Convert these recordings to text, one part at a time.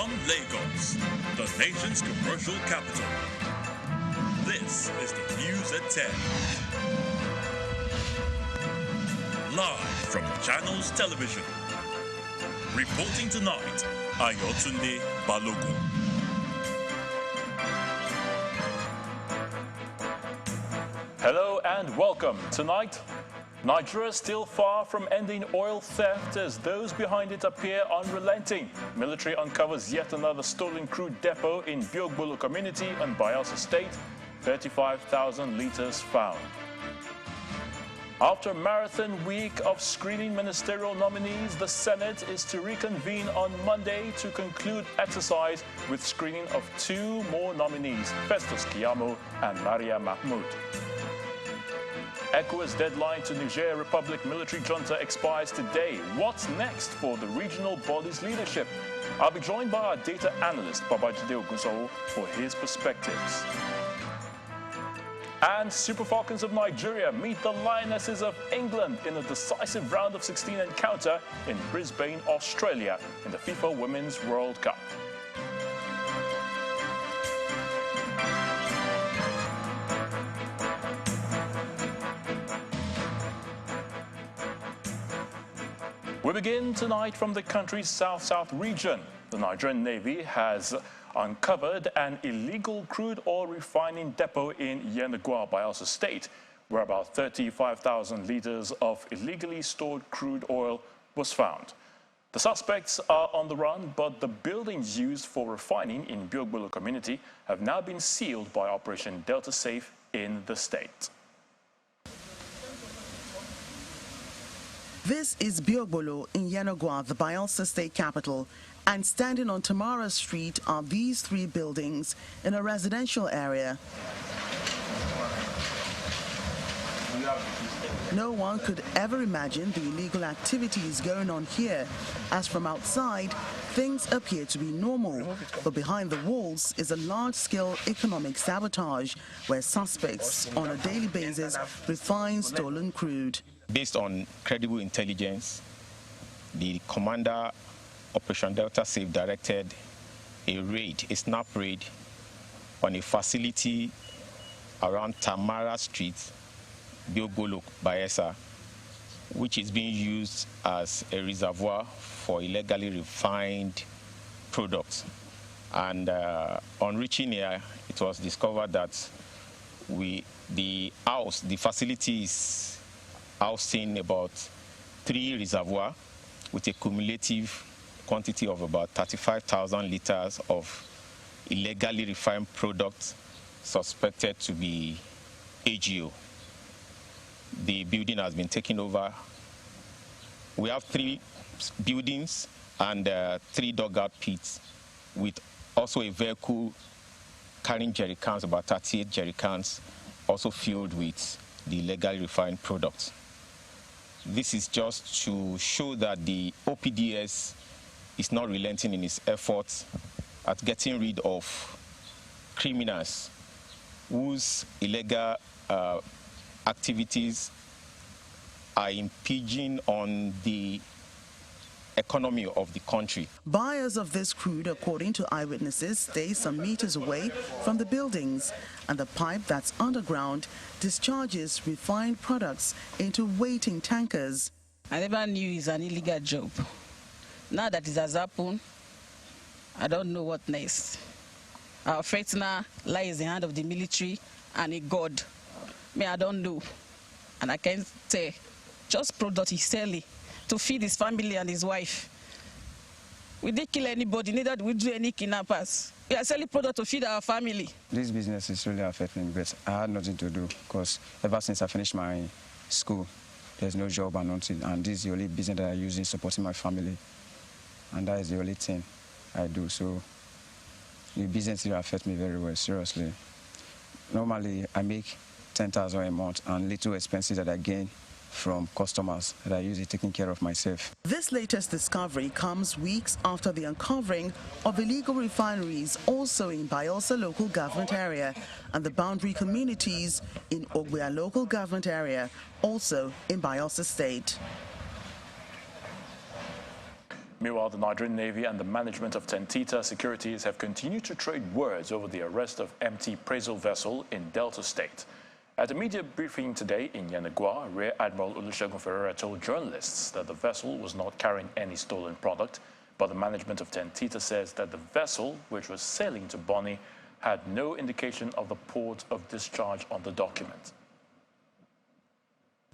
From Lagos, the nation's commercial capital, this is the News at 10. Live from Channels Television. Reporting tonight, Ayotunde Balogun. Hello and welcome. Tonight, Nigeria is still far from ending oil theft as those behind it appear unrelenting. Military uncovers yet another stolen crude depot in Biogbolo community on Bayelsa State, 35,000 litres found. After a marathon week of screening ministerial nominees, the Senate is to reconvene on Monday to conclude exercise with screening of 2 more nominees, Festus Keyamo and Maria Mahmoud. ECOWAS deadline to Niger Republic military junta expires today. What's next for the regional body's leadership? I'll be joined by our data analyst, Babajide Ogunsowo, for his perspectives. And Super Falcons of Nigeria meet the Lionesses of England in a decisive round of 16 encounter in Brisbane, Australia, in the FIFA Women's World Cup. We begin tonight from the country's south-south region. The Nigerian Navy has uncovered an illegal crude oil refining depot in Yenagoa, Bayelsa State, where about 35,000 litres of illegally stored crude oil was found. The suspects are on the run, but the buildings used for refining in Biogbolo community have now been sealed by Operation Delta Safe in the state. This is Biogbolo in Yenagoa, the Bayelsa State capital, and standing on Tamara Street are these 3 buildings in a residential area. No one could ever imagine the illegal activities going on here, as from outside, things appear to be normal, but behind the walls is a large-scale economic sabotage where suspects on a daily basis refine stolen crude. Based on credible intelligence, the commander, Operation Delta Safe, directed a snap raid on a facility around Tamara Street, Biogbolo, Bayelsa, which is being used as a reservoir for illegally refined products. And on reaching here, it was discovered that the facility is housing about 3 reservoirs with a cumulative quantity of about 35,000 litres of illegally refined products suspected to be AGO. The building has been taken over. We have 3 buildings and 3 dugout pits with also a vehicle carrying jerrycans, about 38 jerrycans, also filled with the illegally refined products. This is just to show that the OPDS is not relenting in its efforts at getting rid of criminals whose illegal activities are impinging on the economy of the country. Buyers of this crude, according to eyewitnesses, stay some meters away from the buildings, and the pipe that's underground discharges refined products into waiting tankers. I never knew it's an illegal job. Now that it has happened, I don't know what next. Our fate now lies in the hand of the military and a God. Me, I don't know. And I can't say, just product he's selling to feed his family and his wife. We didn't kill anybody, neither did we do any kidnappers. We are selling product to feed our family. This business is really affecting me because I had nothing to do, because ever since I finished my school, there's no job and nothing, and this is the only business that I use in supporting my family, and that is the only thing I do. So the business really affects me very well, seriously. Normally, I make 10,000 a month, and little expenses that I gain from customers that I use it taking care of myself. This latest discovery comes weeks after the uncovering of illegal refineries also in Bayelsa local government area and the boundary communities in Ogbea local government area, also in Bayelsa State. Meanwhile, the Nigerian Navy and the management of Tentita Securities have continued to trade words over the arrest of MT Prezel vessel in Delta State. At a media briefing today in Yenagoa, Rear Admiral Olusegun Ferreira told journalists that the vessel was not carrying any stolen product, but the management of Tentita says that the vessel, which was sailing to Bonny, had no indication of the port of discharge on the document.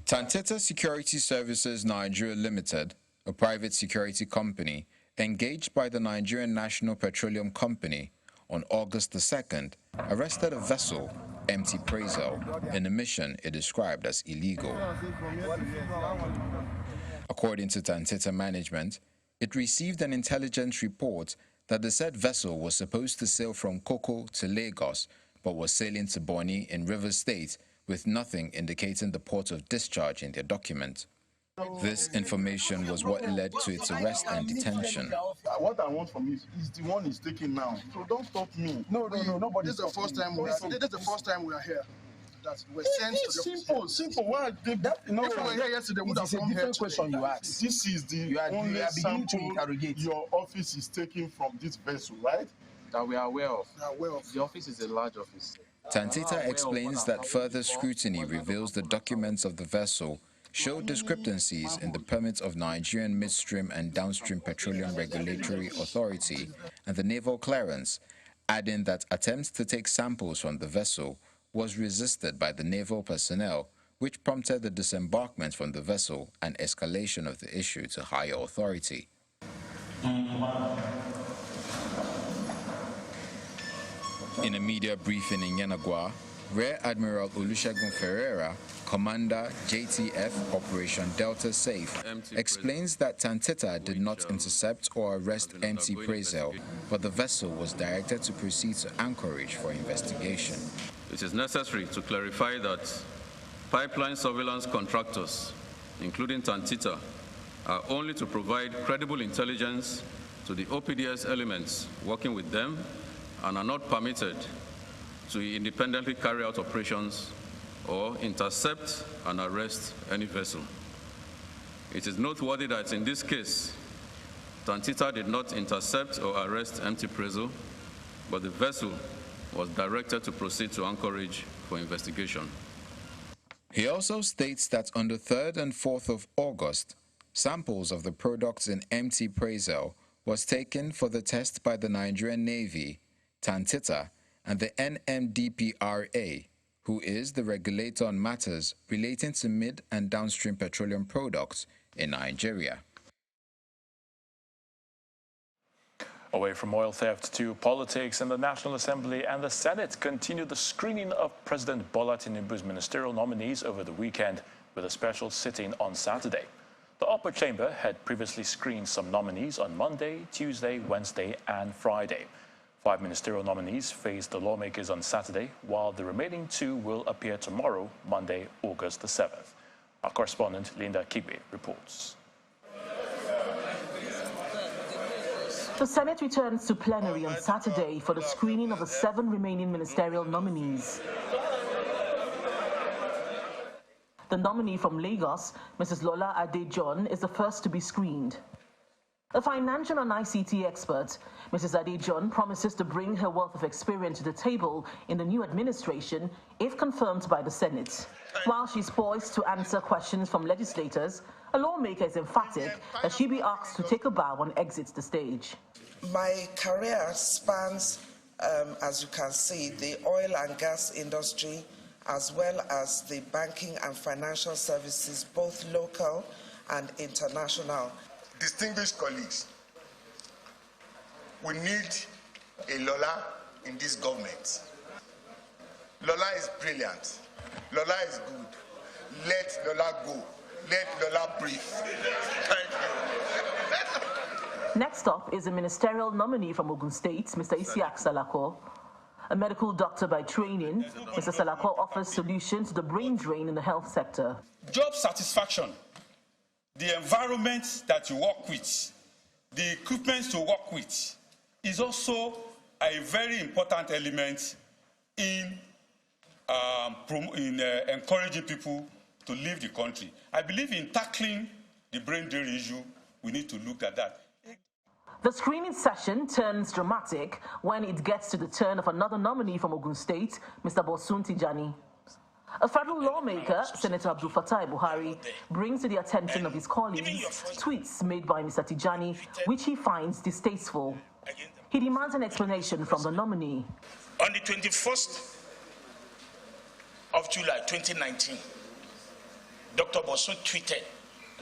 Tentita Security Services Nigeria Limited, a private security company engaged by the Nigerian National Petroleum Company, on August the 2nd, arrested a vessel, MT Prezel, in a mission it described as illegal. According to Tentita management, it received an intelligence report that the said vessel was supposed to sail from Koko to Lagos, but was sailing to Bonny in Rivers State with nothing indicating the port of discharge in their document. This information was what led to its arrest and detention. What I want from you is the one he's taking now. So don't stop me. No, nobody. This is the first time we are here. That we're sent to the simple. Why did that? You know, if we were here yesterday, would have come here. Question you asked. This is the only sample your office is taking from this vessel, right? That we are aware of. The office is a large office. Tentita explains that further scrutiny reveals the documents of the vessel show discrepancies in the permits of Nigerian Midstream and Downstream Petroleum Regulatory Authority and the naval clearance, adding that attempts to take samples from the vessel was resisted by the naval personnel, which prompted the disembarkment from the vessel and escalation of the issue to higher authority. In a media briefing in Yenagoa, Rear Admiral Olusegun Ferreira, Commander JTF Operation Delta Safe, explains that Tentita did not intercept or arrest MT Prezel, but the vessel was directed to proceed to Anchorage for investigation. It is necessary to clarify that pipeline surveillance contractors, including Tentita, are only to provide credible intelligence to the OPDS elements working with them and are not permitted to independently carry out operations or intercept and arrest any vessel. It is noteworthy that in this case, Tentita did not intercept or arrest MT Prezel, but the vessel was directed to proceed to Anchorage for investigation. He also states that on the 3rd and 4th of August, samples of the products in MT Prezel was taken for the test by the Nigerian Navy, Tentita, and the NMDPRA, who is the regulator on matters relating to mid- and downstream petroleum products in Nigeria. Away from oil theft to politics, and the National Assembly and the Senate continued the screening of President Bola Tinubu's ministerial nominees over the weekend with a special sitting on Saturday. The upper chamber had previously screened some nominees on Monday, Tuesday, Wednesday, and Friday. 5 ministerial nominees face the lawmakers on Saturday, while the remaining 2 will appear tomorrow, Monday, August the 7th. Our correspondent, Linda Kibe, reports. The Senate returns to plenary on Saturday for the screening of the 7 remaining ministerial nominees. The nominee from Lagos, Mrs. Lola Adejon, is the first to be screened. A financial and ICT expert, Mrs. Adejon promises to bring her wealth of experience to the table in the new administration if confirmed by the Senate. While she's poised to answer questions from legislators, a lawmaker is emphatic that she be asked to take a bow and exit the stage. My career spans, as you can see, the oil and gas industry, as well as the banking and financial services, both local and international. Distinguished colleagues, we need a Lola in this government. Lola is brilliant. Lola is good. Let Lola go. Let Lola breathe. Thank you. Next up is a ministerial nominee from Ogun State, Mr. Isiaq Salako. A medical doctor by training, Mr. Salako offers solutions to the brain drain in the health sector. Job satisfaction, the environment that you work with, the equipment to work with, is also a very important element in encouraging people to leave the country. I believe in tackling the brain drain issue, we need to look at that. The screening session turns dramatic when it gets to the turn of another nominee from Ogun State, Mr. Bosun Tijani. A federal lawmaker, Senator Abdul Fattah Buhari, brings to the attention of his colleagues tweets made by Mr. Tijani, which he finds distasteful. He demands an explanation from the nominee. On the 21st of July 2019, Dr. Bosun tweeted,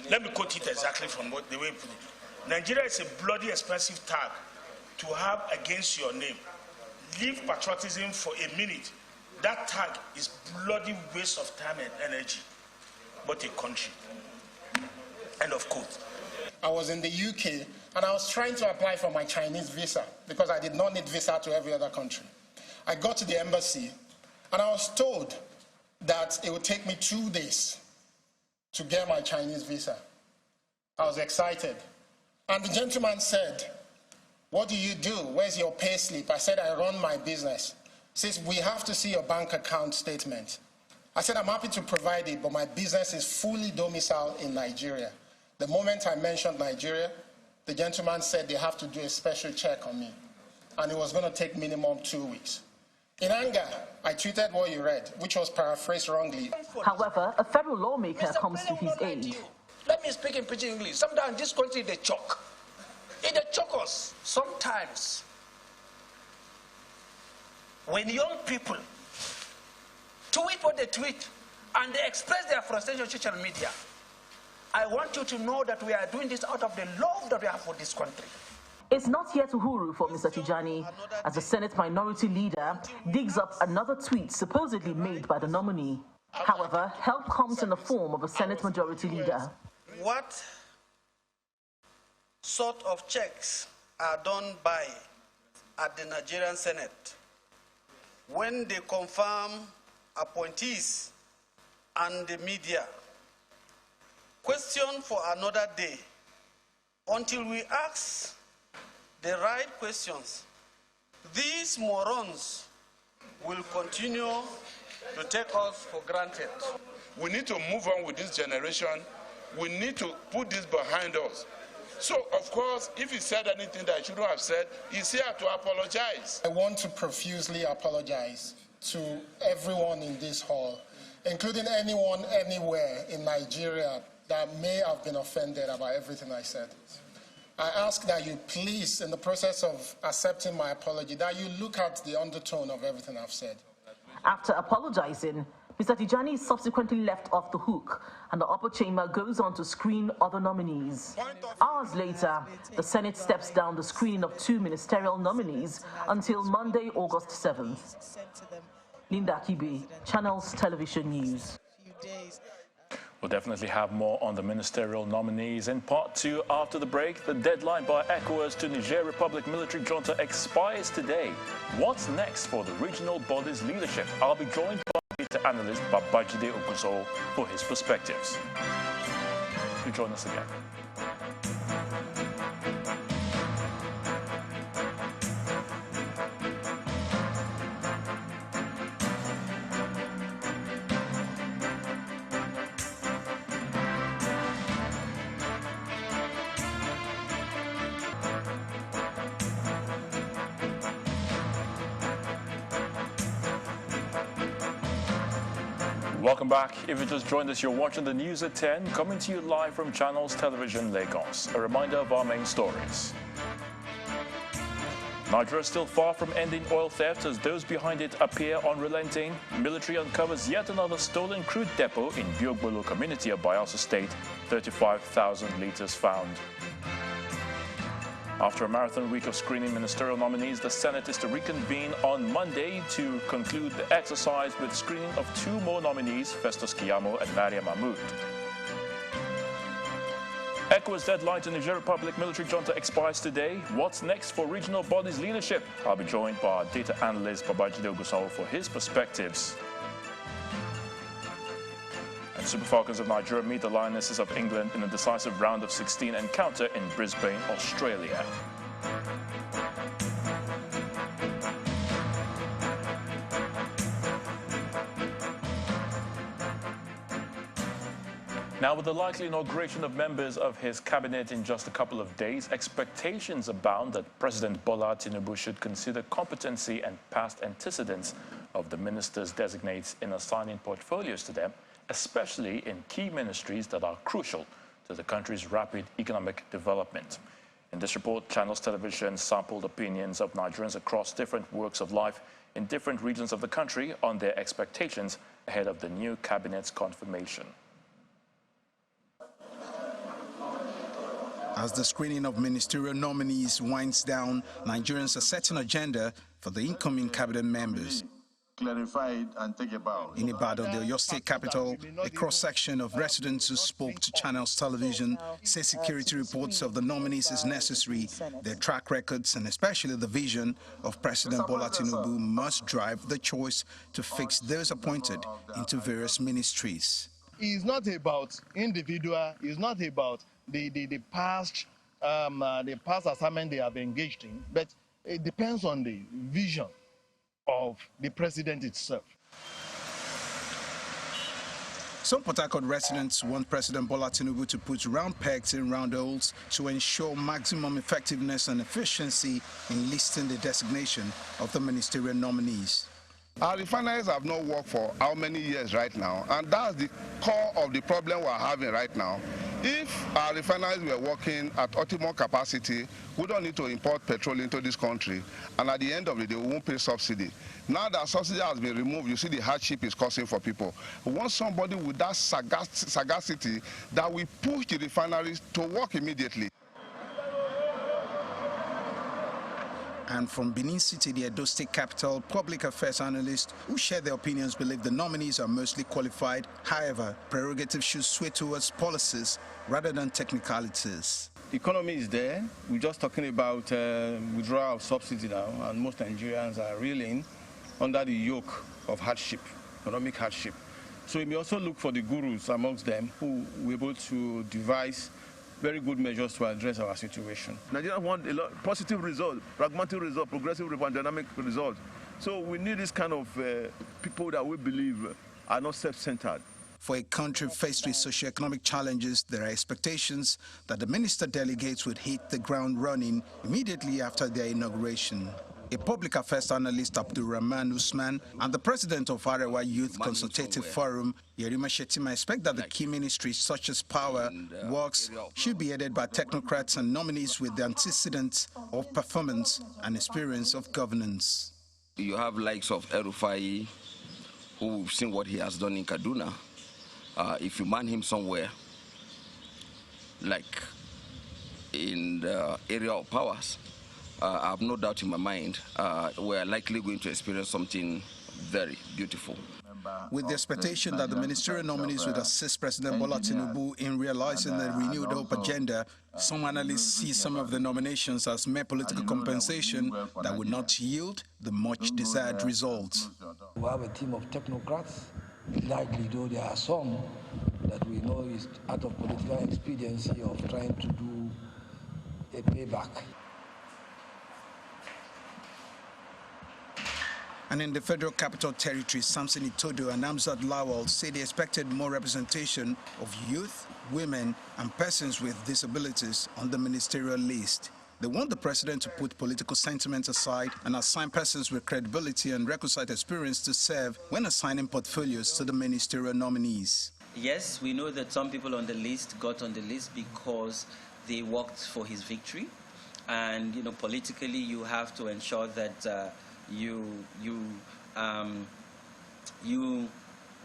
let me quote it exactly from the way he put it. Nigeria is a bloody expensive tag to have against your name. Leave patriotism for a minute. That tag is bloody waste of time and energy, but a country. End of quote. I was in the UK and I was trying to apply for my Chinese visa because I did not need visa to every other country. I got to the embassy and I was told that it would take me 2 days to get my Chinese visa. I was excited. And the gentleman said, what do you do? Where's your pay slip? I said, I run my business. He says, we have to see your bank account statement. I said, I'm happy to provide it, but my business is fully domiciled in Nigeria. The moment I mentioned Nigeria, the gentleman said they have to do a special check on me. And it was going to take minimum 2 weeks. In anger, I tweeted what you read, which was paraphrased wrongly. However, a federal lawmaker comes to his aid. Let me speak in pidgin English. Sometimes in this country, they choke. They choke us. Sometimes, when young people tweet what they tweet and they express their frustration on social media, I want you to know that we are doing this out of the love that we have for this country. It's not yet uhuru for Mr. Tijani, as the Senate minority leader digs up another tweet supposedly made by the nominee. However, help comes in the form of a Senate majority leader. What sort of checks are done by at the Nigerian Senate when they confirm appointees and the media? Question for another day. Until we ask the right questions, these morons will continue to take us for granted. We need to move on with this generation. We need to put this behind us. So, of course, if he said anything that he shouldn't have said, he's here to apologize. I want to profusely apologize to everyone in this hall, including anyone anywhere in Nigeria that may have been offended about everything I said. I ask that you please, in the process of accepting my apology, that you look at the undertone of everything I've said. After apologizing, Mr. Tijani is subsequently left off the hook, and the upper chamber goes on to screen other nominees. Hours later, the Senate steps down the screening of 2 ministerial nominees until Monday, August 7th. Linda Kibe, Channels Television News. We'll definitely have more on the ministerial nominees in part 2 after the break. The deadline by ECOWAS to Niger Republic military junta expires today. What's next for the regional body's leadership? I'll be joined by data analyst Babajide Oguso for his perspectives. Do join us again. Welcome back. If you just joined us, you're watching the news at 10, coming to you live from Channels Television Lagos. A reminder of our main stories. Nigeria is still far from ending oil theft as those behind it appear unrelenting. Military uncovers yet another stolen crude depot in Biogbolo community of Bayelsa State, 35,000 litres found. After a marathon week of screening ministerial nominees, the Senate is to reconvene on Monday to conclude the exercise with screening of 2 more nominees, Festus Kiyamo and Maria Mahmoud. ECOWAS deadline to Niger Republic military junta expires today. What's next for regional bodies leadership? I'll be joined by our data analyst Babajide Oguso for his perspectives. And Super Falcons of Nigeria meet the Lionesses of England in a decisive round of 16 encounter in Brisbane, Australia. Now, with the likely inauguration of members of his cabinet in just a couple of days, expectations abound that President Bola Tinubu should consider competency and past antecedents of the ministers designates in assigning portfolios to them, especially in key ministries that are crucial to the country's rapid economic development. In this report, Channels Television sampled opinions of Nigerians across different walks of life in different regions of the country on their expectations ahead of the new cabinet's confirmation. As the screening of ministerial nominees winds down, Nigerians are setting an agenda for the incoming cabinet members. Clarify it and take a bow. In Ibadan, the Yobe State capital, a cross-section of residents who spoke to Channels Television say security reports of the nominees is necessary. Their track records and especially the vision of President Bola Tinubu must drive the choice to fix those appointed into various ministries. It's not about individual, it's not about the past assignment they have engaged in, but it depends on the vision of the president itself. Some Port Harcourt residents want President Bola Tinubu to put round pegs in round holes to ensure maximum effectiveness and efficiency in listing the designation of the ministerial nominees. Our refineries have not worked for how many years right now, and that's the core of the problem we're having right now. If our refineries were working at optimal capacity, we don't need to import petrol into this country, and at the end of the day, we won't pay subsidy. Now that subsidy has been removed, you see the hardship it's causing for people. We want somebody with that sagacity that will push the refineries to work immediately. And from Benin City, the Edo State capital, public affairs analysts who share their opinions believe the nominees are mostly qualified. However, prerogatives should sway towards policies rather than technicalities. The economy is there. We're just talking about withdrawal of subsidy now, and most Nigerians are reeling under the yoke of hardship, economic hardship. So we may also look for the gurus amongst them who will be able to devise very good measures to address our situation. Nigerians want a lot positive result, pragmatic result, progressive result, dynamic result. So we need this kind of people that we believe are not self-centered. For a country faced with socio-economic challenges, there are expectations that the minister delegates would hit the ground running immediately after their inauguration. A public affairs analyst, Abdulrahman Usman, and the president of Arewa Youth Consultative Forum, Yerima Shetima, expect that the key ministries such as power, works, should be headed by technocrats and nominees with the antecedents of performance and experience of governance. You have likes of El-Rufai, who we've seen what he has done in Kaduna. If you man him somewhere, like in the area of powers, I have no doubt in my mind we're likely going to experience something very beautiful. With the expectation that the ministerial nominees would assist President Bola Tinubu in realizing the renewed hope agenda, some analysts see some of the nominations as mere political compensation that would not yield the much desired results. We have a team of technocrats. Likely, though, there are some that we know is out of political expediency of trying to do a payback. And in the Federal Capital Territory, Samson Itodo and Amzad Lawal say they expected more representation of youth, women, and persons with disabilities on the ministerial list. They want the president to put political sentiment aside and assign persons with credibility and requisite experience to serve when assigning portfolios to the ministerial nominees. Yes, we know that some people on the list got on the list because they worked for his victory. And, you know, politically you have to ensure that you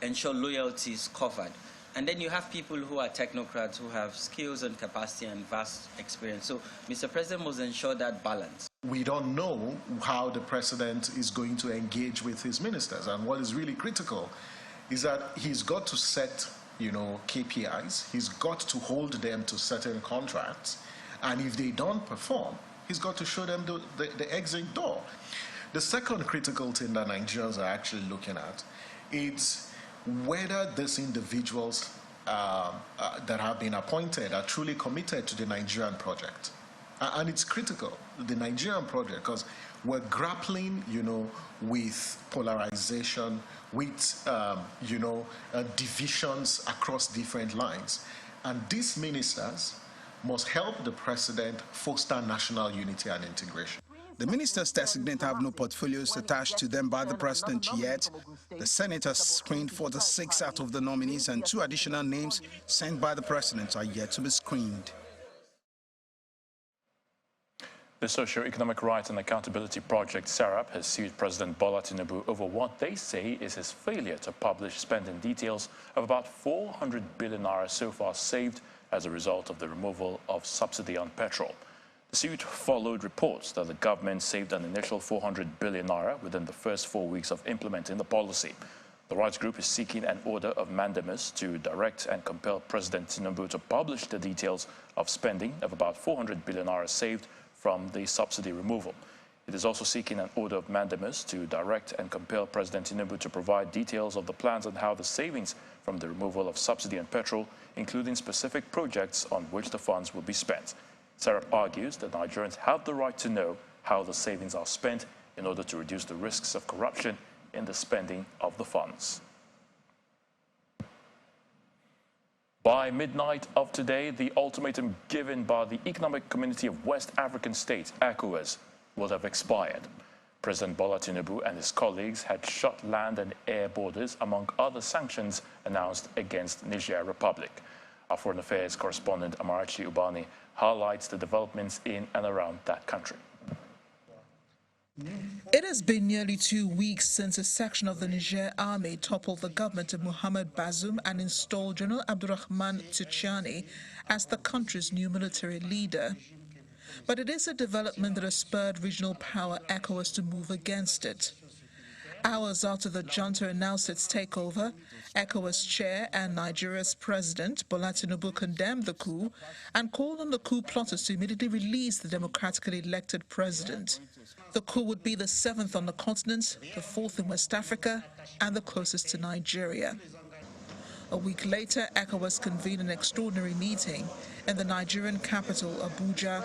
ensure loyalty is covered. And then you have people who are technocrats who have skills and capacity and vast experience. So Mr. President must ensure that balance. We don't know how the president is going to engage with his ministers. And what is really critical is that he's got to set, KPIs. He's got to hold them to certain contracts. And if they don't perform, he's got to show them the exit door. The second critical thing that Nigerians are actually looking at is whether these individuals that have been appointed are truly committed to the Nigerian project. And it's critical, the Nigerian project, because we're grappling, with polarization, with, divisions across different lines. And these ministers must help the president foster national unity and integration. The ministers designate have no portfolios attached to them by the president yet. The Senate has screened 46 out of the nominees, and 2 additional names sent by the president are yet to be screened. The Socio-Economic Rights and Accountability Project, SERAP, has sued President Bola Tinubu over what they say is his failure to publish spending details of about 400 billion naira so far saved as a result of the removal of subsidy on petrol. The suit followed reports that the government saved an initial 400 billion naira within the first 4 weeks of implementing the policy. The rights group is seeking an order of mandamus to direct and compel President Tinubu to publish the details of spending of about 400 billion naira saved from the subsidy removal. It is also seeking an order of mandamus to direct and compel President Tinubu to provide details of the plans on how the savings from the removal of subsidy on petrol, including specific projects on which the funds will be spent. SERAP argues that Nigerians have the right to know how the savings are spent in order to reduce the risks of corruption in the spending of the funds. By midnight of today, the ultimatum given by the Economic Community of West African States, ECOWAS, will have expired. President Bola Tinubu and his colleagues had shut land and air borders, among other sanctions announced against Niger Republic. Our Foreign Affairs correspondent Amarachi Ubani highlights the developments in and around that country. It has been nearly 2 weeks since a section of the Niger army toppled the government of Mohamed Bazoum and installed General Abdurrahman Tchiani as the country's new military leader. But it is a development that has spurred regional power ECOWAS to move against it. Hours after the junta announced its takeover, ECOWAS chair and Nigeria's president, Bola Tinubu, condemned the coup and called on the coup plotters to immediately release the democratically elected president. The coup would be the 7th on the continent, the 4th in West Africa, and the closest to Nigeria. A week later, ECOWAS convened an extraordinary meeting in the Nigerian capital, Abuja,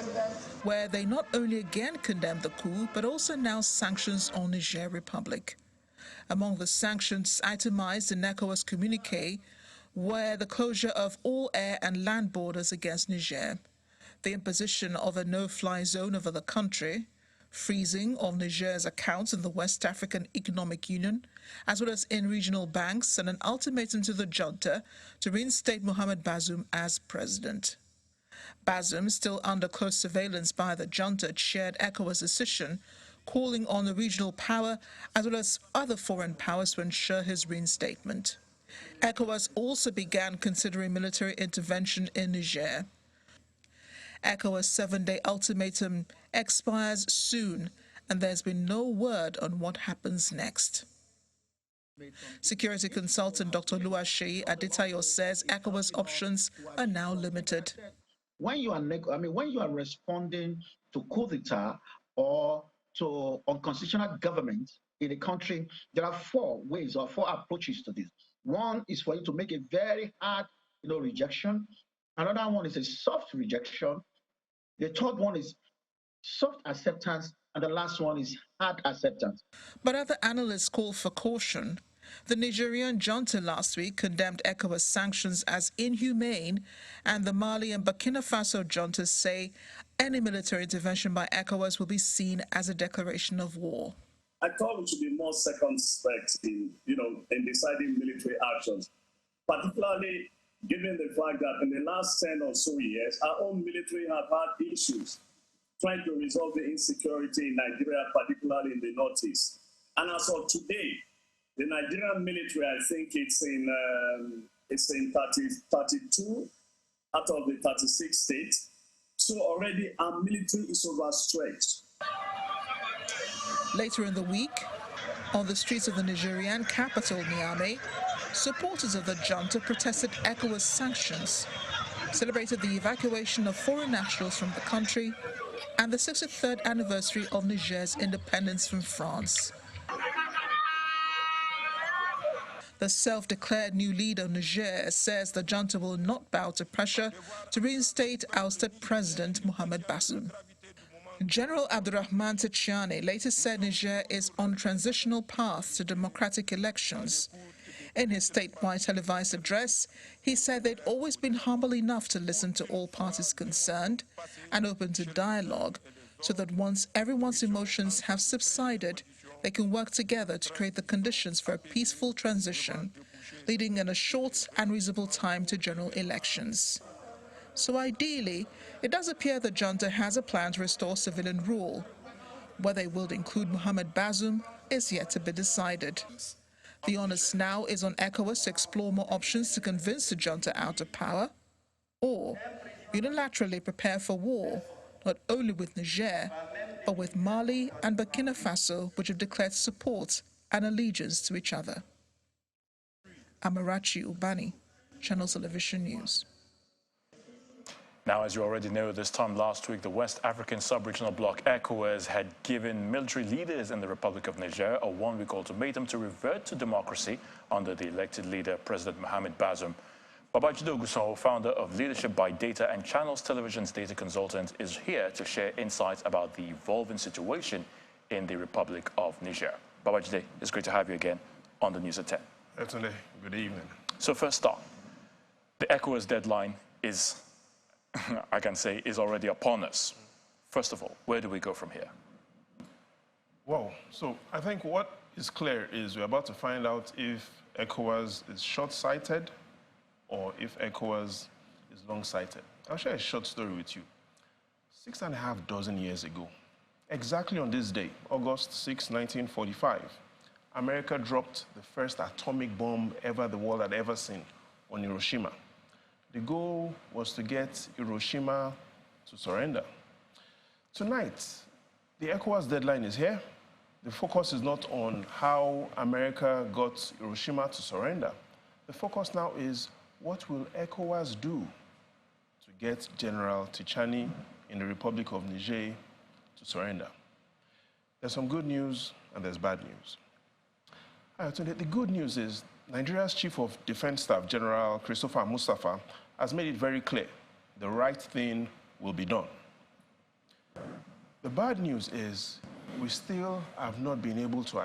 where they not only again condemned the coup, but also announced sanctions on Niger Republic. Among the sanctions itemized in ECOWAS communique were the closure of all air and land borders against Niger, the imposition of a no-fly zone over the country, freezing of Niger's accounts in the West African Economic Union, as well as in regional banks, and an ultimatum to the junta to reinstate Mohamed Bazoum as president. Bazoum, still under close surveillance by the junta, shared ECOWAS' decision, calling on the regional power as well as other foreign powers to ensure his reinstatement. ECOWAS also began considering military intervention in Niger. ECOWAS' 7-day ultimatum expires soon, and there's been no word on what happens next. Security consultant Dr. Oluwaseyi Adetayo says ECOWAS options are now limited. When you are responding to coup d'etat or to unconstitutional government in a country, there are 4 ways or 4 approaches to this. One is for you to make a very hard, rejection. Another one is a soft rejection. The third one is soft acceptance, and the last one is hard acceptance. But other analysts call for caution. The Nigerian junta last week condemned ECOWAS sanctions as inhumane, and the Mali and Burkina Faso juntas say any military intervention by ECOWAS will be seen as a declaration of war. I thought we should be more circumspect in deciding military actions, particularly given the fact that in the last 10 or so years, our own military have had issues trying to resolve the insecurity in Nigeria, particularly in the Northeast. And as of today, the Nigerian military, I think it's in 32 out of the 36 states. So already our military is overstretched. Later in the week, on the streets of the Nigerian capital, Niamey, supporters of the junta protested ECOWAS sanctions, celebrated the evacuation of foreign nationals from the country, and the 63rd anniversary of Niger's independence from France. The self-declared new leader of Niger says the junta will not bow to pressure to reinstate ousted President Mohamed Bazoum. General Abdurrahman Tichani later said Niger is on a transitional path to democratic elections. In his statewide televised address, he said they'd always been humble enough to listen to all parties concerned and open to dialogue, so that once everyone's emotions have subsided, they can work together to create the conditions for a peaceful transition, leading in a short and reasonable time to general elections. So ideally, it does appear the junta has a plan to restore civilian rule. Whether it will include Mohamed Bazoum is yet to be decided. The onus now is on ECOWAS to explore more options to convince the junta out of power, or unilaterally prepare for war, not only with Niger, but with Mali and Burkina Faso, which have declared support and allegiance to each other. Amarachi Ubani, Channel Television News. Now, as you already know, this time last week, the West African Sub-Regional Bloc, ECOWAS, had given military leaders in the Republic of Niger a one-week ultimatum to revert to democracy under the elected leader, President Mohamed Bazoum. Babajide Oguson, founder of Leadership by Data and Channels Television's data consultant, is here to share insights about the evolving situation in the Republic of Niger. Babajide, it's great to have you again on the News at 10. Certainly. Good evening. So first up, the ECOWAS deadline is, I can say, is already upon us. First of all, where do we go from here? Well, so I think what is clear is we're about to find out if ECOWAS is short-sighted or if ECOWAS is long-sighted. I'll share a short story with you. 6.5 dozen years ago, exactly on this day, August 6, 1945, America dropped the first atomic bomb the world had ever seen on Hiroshima. The goal was to get Hiroshima to surrender. Tonight, the ECOWAS deadline is here. The focus is not on how America got Hiroshima to surrender. The focus now is what will ECOWAS do to get General Tichani in the Republic of Niger to surrender. There's some good news and there's bad news. The good news is Nigeria's Chief of Defense Staff, General Christopher Mustafa, has made it very clear the right thing will be done. The bad news is we still have not been able to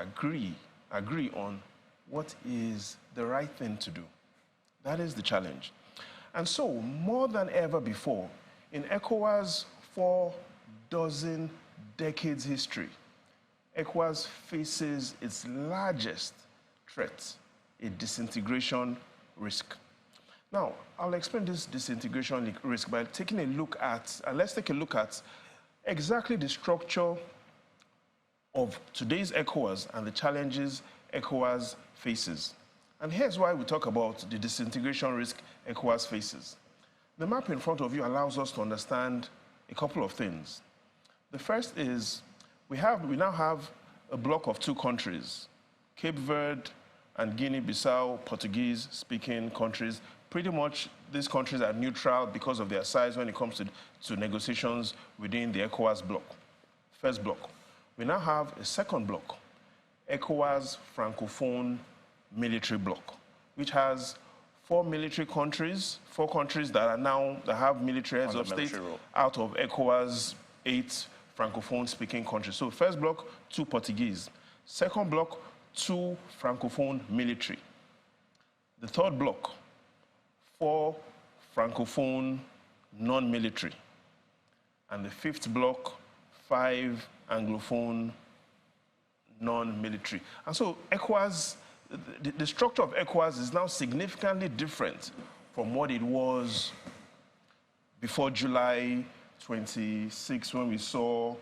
agree on what is the right thing to do. That is the challenge. And so, more than ever before, in ECOWAS' 4 dozen decades history, ECOWAS faces its largest threat, a disintegration risk. Now, I'll explain this disintegration risk by taking a look at, let's take a look at exactly the structure of today's ECOWAS and the challenges ECOWAS faces. And here's why we talk about the disintegration risk ECOWAS faces. The map in front of you allows us to understand a couple of things. The first is we now have a block of 2 countries, Cape Verde and Guinea-Bissau, Portuguese-speaking countries. Pretty much these countries are neutral because of their size when it comes to negotiations within the ECOWAS bloc. First block. We now have a second block, ECOWAS Francophone military bloc, which has 4 military countries, 4 countries that have military heads of state out of ECOWAS 8 Francophone-speaking countries. So first block, 2 Portuguese. Second block, 2 Francophone military. The third block, 4 Francophone non-military. And the fifth block, 5 Anglophone non-military. And so ECOWAS, the structure of ECOWAS is now significantly different from what it was before July 26, when we saw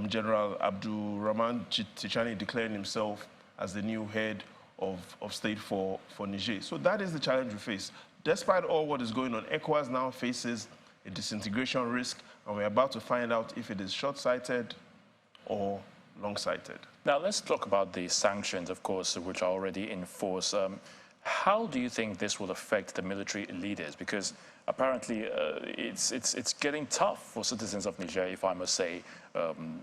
General Abdurrahman Tichani declaring himself as the new head of state for Niger. So that is the challenge we face. Despite all what is going on, ECOWAS now faces a disintegration risk, and we're about to find out if it is short-sighted or long-sighted. Now, let's talk about the sanctions, of course, which are already in force. How do you think this will affect the military leaders? Because apparently it's getting tough for citizens of Niger, if I must say.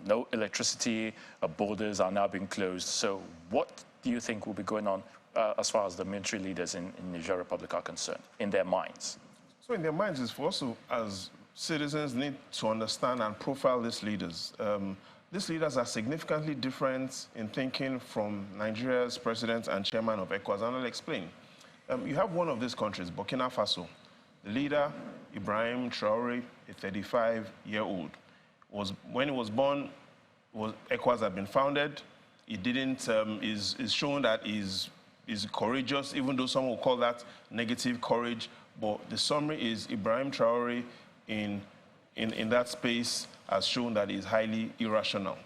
No electricity, borders are now being closed. So what do you think will be going on as far as the military leaders in Niger Republic are concerned, in their minds? So in their minds is for us to, as citizens, need to understand and profile these leaders. These leaders are significantly different in thinking from Nigeria's president and chairman of ECOWAS, and I'll explain. You have one of these countries, Burkina Faso. The leader, Ibrahim Traoré, a 35-year-old, when he was born, ECOWAS had been founded. He didn't, is shown that he's courageous, even though some will call that negative courage. But the summary is Ibrahim Traoré in that space has shown that he's highly irrational.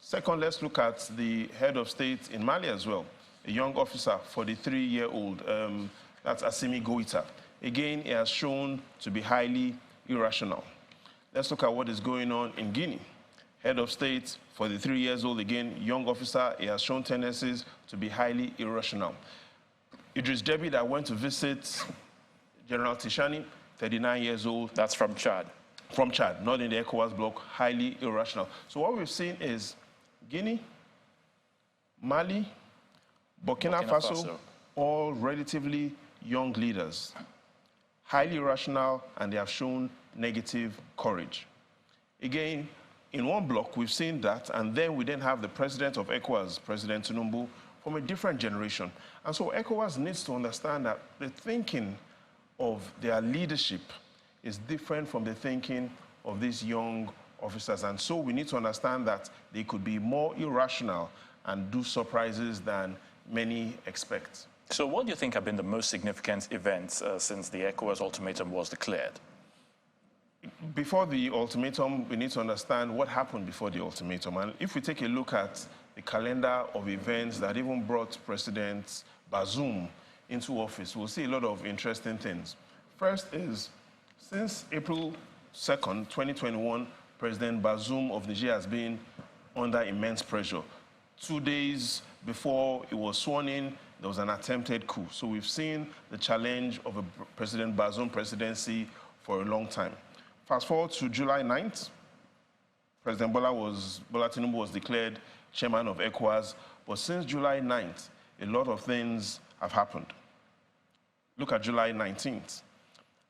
Second, let's look at the head of state in Mali as well, a young officer, 43-year-old, that's Assimi Goïta. Again, he has shown to be highly irrational. Let's look at what is going on in Guinea. Head of state, 43 years old, again, young officer, he has shown tendencies to be highly irrational. Idris Deby, that went to visit General Tishani, 39 years old. That's from Chad. From Chad, not in the ECOWAS bloc, highly irrational. So what we've seen is Guinea, Mali, Burkina Faso, all relatively young leaders, highly irrational, and they have shown negative courage. Again, in one block, we've seen that, and then we then have the president of ECOWAS, President Tinubu, from a different generation. And so ECOWAS needs to understand that the thinking of their leadership is different from the thinking of these young officers. And so we need to understand that they could be more irrational and do surprises than many expect. So what do you think have been the most significant events since the ECOWAS ultimatum was declared? Before the ultimatum, we need to understand what happened before the ultimatum. And if we take a look at the calendar of events that even brought President Bazoum into office, we'll see a lot of interesting things. First is, since April 2nd, 2021, President Bazoum of Niger has been under immense pressure. 2 days before he was sworn in, there was an attempted coup. So we've seen the challenge of a President Bazoum presidency for a long time. Fast forward to July 9th, President Bola Tinubu was declared chairman of ECOWAS, but since July 9th, a lot of things have happened. Look at July 19th.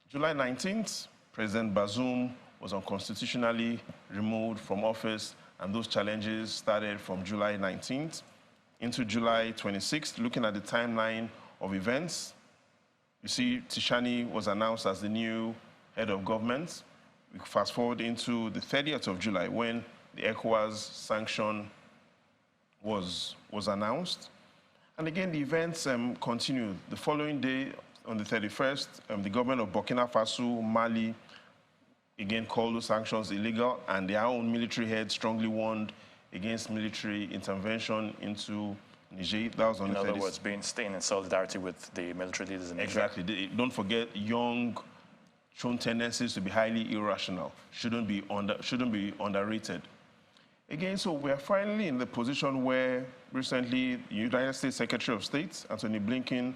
July 19th, President Bazoum was unconstitutionally removed from office, and those challenges started from July 19th into July 26th. Looking at the timeline of events, you see Tishani was announced as the new head of government. We fast forward into the 30th of July when the ECOWAS sanction was announced. And again, the events continued. The following day, on the 31st, the government of Burkina Faso, Mali, again called those sanctions illegal, and their own military head strongly warned against military intervention into Niger. That was on the 30th. In other words, staying in solidarity with the military leaders in Niger. Exactly. Don't forget, young, shown tendencies to be highly irrational, shouldn't be underrated. Again, so we are finally in the position where recently the United States Secretary of State, Antony Blinken,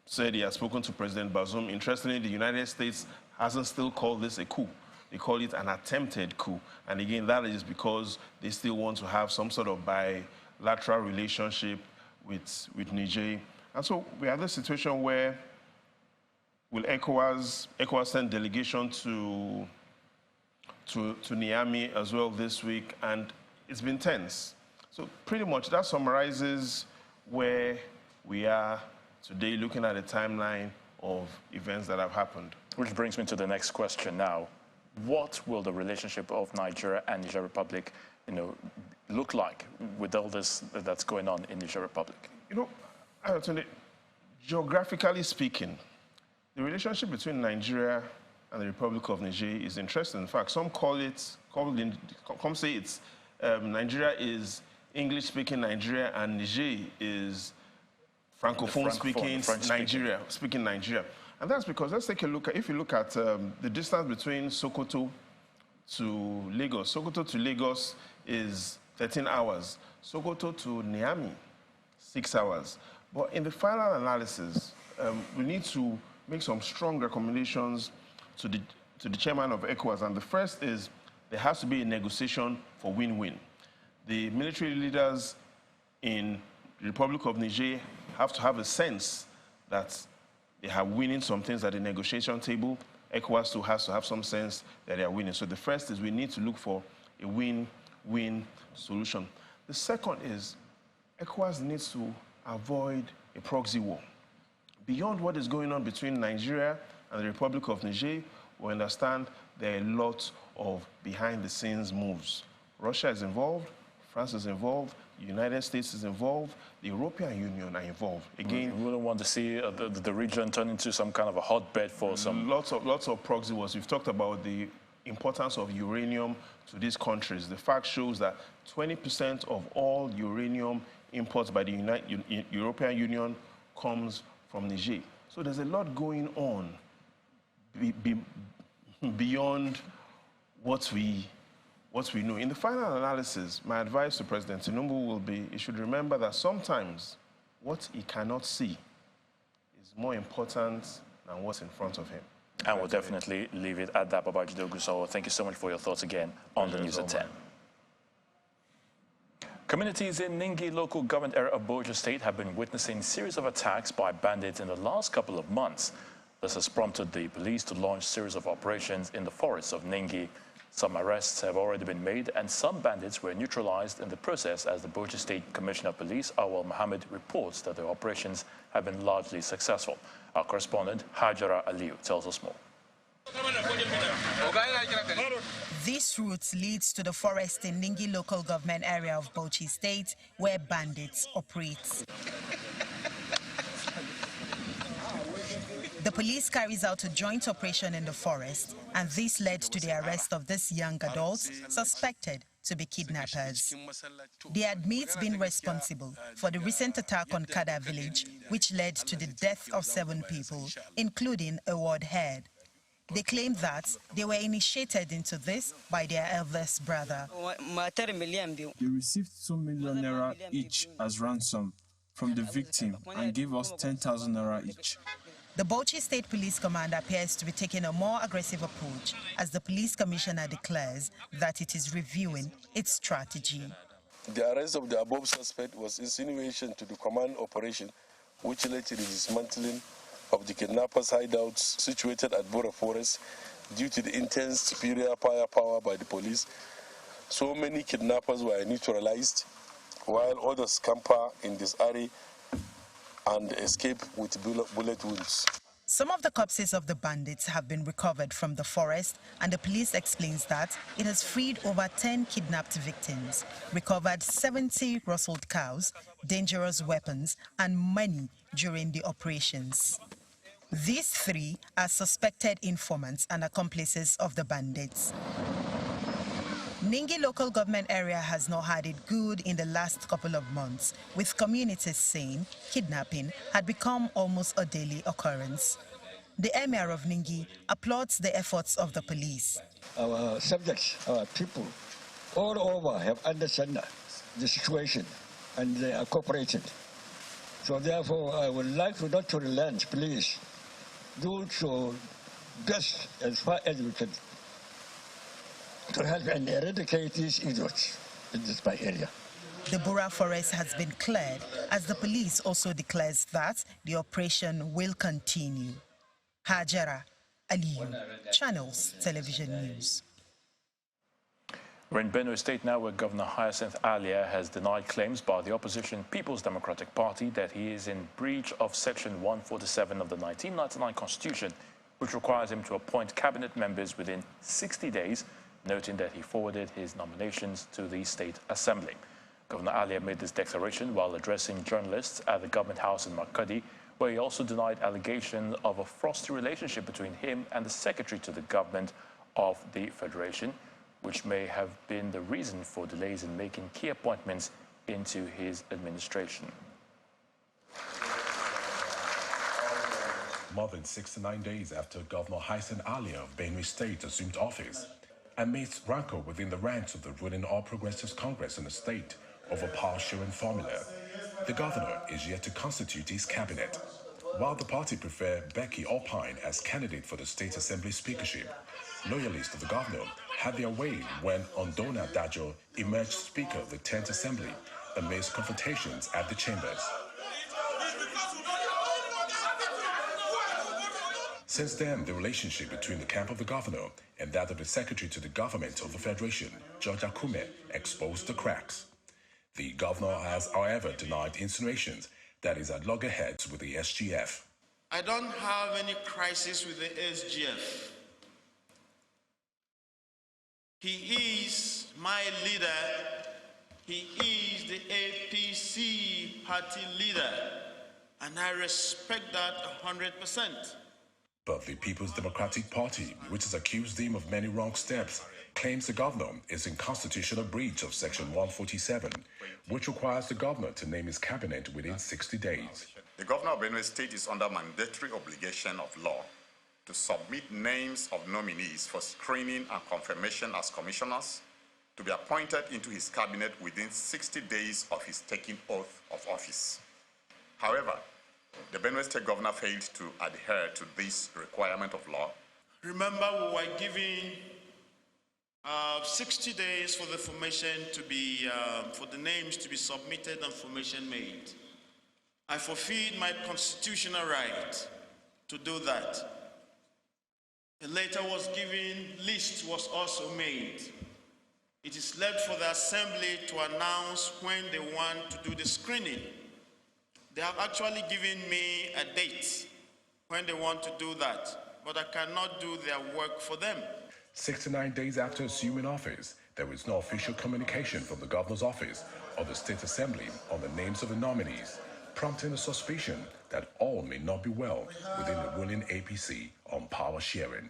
said he has spoken to President Bazoum. Interestingly, the United States hasn't still called this a coup. They call it an attempted coup. And again, that is because they still want to have some sort of bilateral relationship with Niger. And so we have this situation where will ECOWAS send delegation to Niamey as well this week, and it's been tense. So pretty much that summarizes where we are today, looking at a timeline of events that have happened. Which brings me to the next question now. What will the relationship of Nigeria and Niger Republic, look like with all this that's going on in Niger Republic? Geographically speaking, the relationship between Nigeria and the Republic of Niger is interesting. In fact, some say it's Nigeria is English-speaking Nigeria and Niger is Francophone-speaking Nigeria. And that's because, let's take a look at, if you look at the distance between Sokoto to Lagos. Sokoto to Lagos is 13 hours. Sokoto to Niamey, 6 hours. But in the final analysis, we need to make some strong recommendations to the chairman of ECOWAS. And the first is there has to be a negotiation for win-win. The military leaders in the Republic of Niger have to have a sense that they are winning some things at the negotiation table. ECOWAS too has to have some sense that they are winning. So the first is we need to look for a win-win solution. The second is ECOWAS needs to avoid a proxy war. Beyond what is going on between Nigeria and the Republic of Niger, we understand there are a lot of behind-the-scenes moves. Russia is involved, France is involved, the United States is involved, the European Union are involved. Again, we wouldn't want to see the region turn into some kind of a hotbed for some... Lots of proxy wars. We've talked about the importance of uranium to these countries. The fact shows that 20% of all uranium imports by the European Union comes from Niger. So there's a lot going on beyond what we know. In the final analysis, my advice to President Tinubu will be he should remember that sometimes what he cannot see is more important than what's in front of him. And we'll definitely leave it at that. Babajide Ogunsowo, thank you so much for your thoughts again on the News at 10. Communities in Ningi local government area of Bauchi State have been witnessing a series of attacks by bandits in the last couple of months. This has prompted the police to launch a series of operations in the forests of Ningi. Some arrests have already been made and some bandits were neutralized in the process, as the Bauchi State Commissioner of Police, Awal Mohammed, reports that the operations have been largely successful. Our correspondent, Hajara Aliyu, tells us more. This route leads to the forest in Ningi local government area of Bauchi State, where bandits operate. The police carries out a joint operation in the forest, and this led to the arrest of these young adults suspected to be kidnappers. They admit being responsible for the recent attack on Kada village, which led to the death of 7 people, including a ward head. They claim that they were initiated into this by their eldest brother. They received 2 million naira each as ransom from the victim and gave us 10,000 naira each. The Bauchi State Police Command appears to be taking a more aggressive approach, as the police commissioner declares that it is reviewing its strategy. The arrest of the above suspect was insinuation to the command operation, which led to the dismantling of the kidnappers' hideouts situated at Bora Forest due to the intense superior firepower by the police. So many kidnappers were neutralized, while others scamper in this area and escape with bullet wounds. Some of the corpses of the bandits have been recovered from the forest, and the police explains that it has freed over 10 kidnapped victims, recovered 70 rustled cows, dangerous weapons, and money during the operations. These 3 are suspected informants and accomplices of the bandits. Ningi local government area has not had it good in the last couple of months, with communities saying kidnapping had become almost a daily occurrence. The Emir of Ningi applauds the efforts of the police. Our subjects, our people, all over have understood the situation and they are cooperating. So therefore, I would like you not to relent, please. Do so best as far as we can to help and eradicate these idiots in this area. The Bura forest has been cleared, as the police also declares that the operation will continue. Hajara Aliyu, Channels Television News. We're in Benue State now, where Governor Hyacinth Alia has denied claims by the opposition People's Democratic Party that he is in breach of Section 147 of the 1999 Constitution, which requires him to appoint cabinet members within 60 days, noting that he forwarded his nominations to the State Assembly. Governor Alia made this declaration while addressing journalists at the government house in Makadi, where he also denied allegations of a frosty relationship between him and the secretary to the government of the Federation, which may have been the reason for delays in making key appointments into his administration. More than 69 days after Governor Hyacinth Alia of Benue State assumed office, amidst rancor within the ranks of the ruling All Progressives Congress in the state over power-sharing formula, the governor is yet to constitute his cabinet. While the party prefer Becky Opine as candidate for the State Assembly speakership, loyalists of the governor had their way when Ondona Dajo emerged Speaker of the 10th Assembly amidst confrontations at the chambers. Since then, the relationship between the camp of the governor and that of the secretary to the government of the Federation, George Akume, exposed the cracks. The governor has, however, denied insinuations that he's at loggerheads with the SGF. I don't have any crisis with the SGF. He is my leader. He is the APC party leader, and I respect that 100%. But the People's Democratic Party, which has accused him of many wrong steps, claims the governor is in constitutional breach of Section 147, which requires the governor to name his cabinet within 60 days. The governor of Benue State is under mandatory obligation of law to submit names of nominees for screening and confirmation as commissioners to be appointed into his cabinet within 60 days of his taking oath of office. However, the Benue State governor failed to adhere to this requirement of law. Remember, we were given 60 days for the formation to be, for the names to be submitted and formation made. I fulfilled my constitutional right to do that. A letter was given, list was also made. It is left for the assembly to announce when they want to do the screening. They have actually given me a date when they want to do that, but I cannot do their work for them. 69 days after assuming office, there is no official communication from the governor's office or the state assembly on the names of the nominees, prompting a suspicion that all may not be well within the ruling APC on power sharing.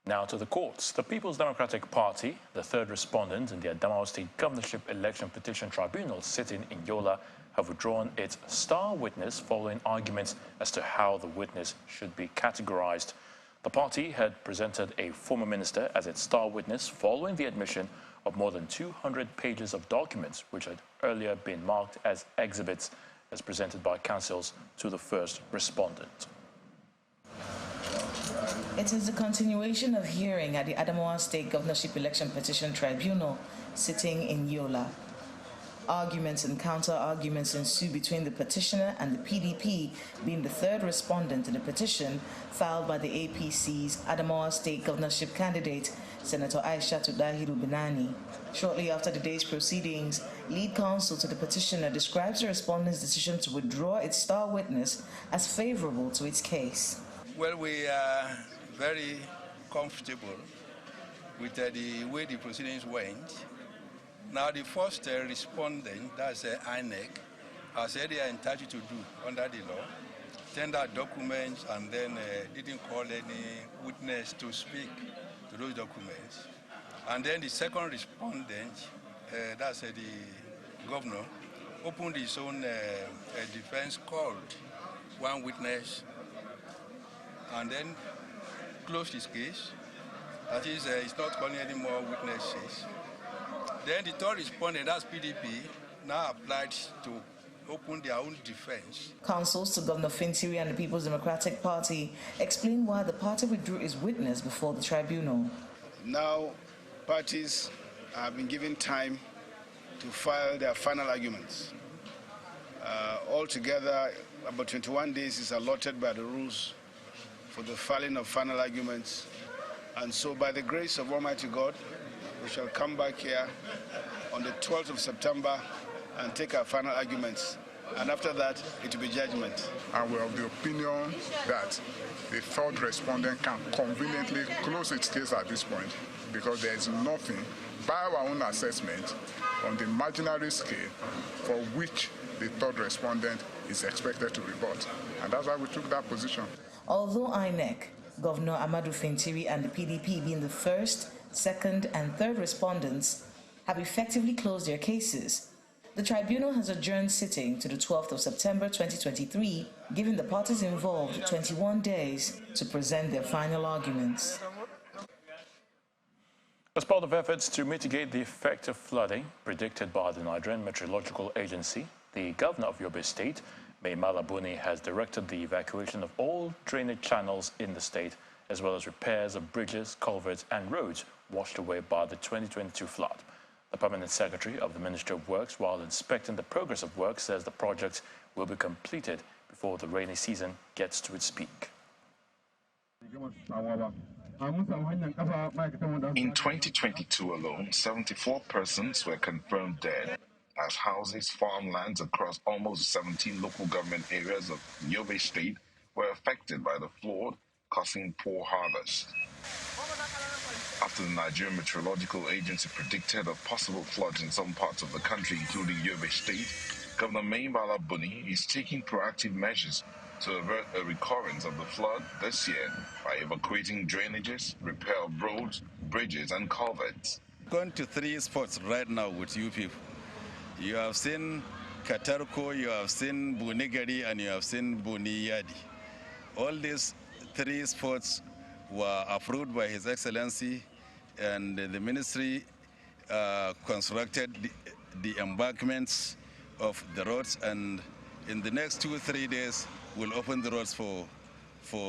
Now to the courts. The People's Democratic Party, the third respondent in the Adamawa State Governorship Election Petition Tribunal sitting in Yola, have withdrawn its star witness following arguments as to how the witness should be categorized. The party had presented a former minister as its star witness following the admission of more than 200 pages of documents which had earlier been marked as exhibits as presented by counsels to the first respondent. It is the continuation of hearing at the Adamawa State Governorship Election Petition Tribunal sitting in Yola. Arguments and counter-arguments ensue between the petitioner and the PDP, being the third respondent to the petition filed by the APC's Adamawa State Governorship candidate, Senator Aishatu Dahiru Benani. Shortly after the day's proceedings, lead counsel to the petitioner describes the respondent's decision to withdraw its star witness as favorable to its case. Well, we are very comfortable with the way the proceedings went. Now, the first respondent, that's INEC, has said they are entitled to do under the law, tender documents, and then didn't call any witness to speak to those documents. And then the second respondent, that's the governor, opened his own defense, called one witness, and then closed his case. That is, he's not calling any more witnesses. Then the third respondent, that's PDP, now applied to open their own defense. Counsels to Governor Fintiri and the People's Democratic Party explain why the party withdrew its witness before the tribunal. Now, parties have been given time to file their final arguments. Altogether, about 21 days is allotted by the rules for the filing of final arguments. And so, by the grace of Almighty God, we shall come back here on the 12th of September and take our final arguments. And after that, it will be judgment. And we are of the opinion that the third respondent can conveniently close its case at this point because there is nothing, by our own assessment, on the marginal scale for which the third respondent is expected to rebut. And that's why we took that position. Although INEC, Governor Ahmadu Fintiri and the PDP being the first, second and third respondents have effectively closed their cases, the tribunal has adjourned sitting to the 12th of September 2023, giving the parties involved 21 days to present their final arguments. As part of efforts to mitigate the effect of flooding predicted by the Nigerian Meteorological Agency, the governor of Yobe State, Mai Malabuni, has directed the evacuation of all drainage channels in the state, as well as repairs of bridges, culverts and roads washed away by the 2022 flood. The permanent secretary of the Ministry of Works, while inspecting the progress of work, says the project will be completed before before the rainy season gets to its peak. In 2022 alone, 74 persons were confirmed dead as houses, farmlands across almost 17 local government areas of Yobe State were affected by the flood, causing poor harvest. After the Nigerian Meteorological Agency predicted of possible floods in some parts of the country, including Yobe State, Governor Bala Buni is taking proactive measures to avert a recurrence of the flood this year by evacuating drainages, repair roads, bridges, and culverts. Going to 3 spots right now with you people. You have seen Katarko, you have seen Bunigari, and you have seen Buniyadi. All these 3 spots were approved by His Excellency, and the ministry constructed the embankments of the roads, and in the next 2-3 days we'll open the roads for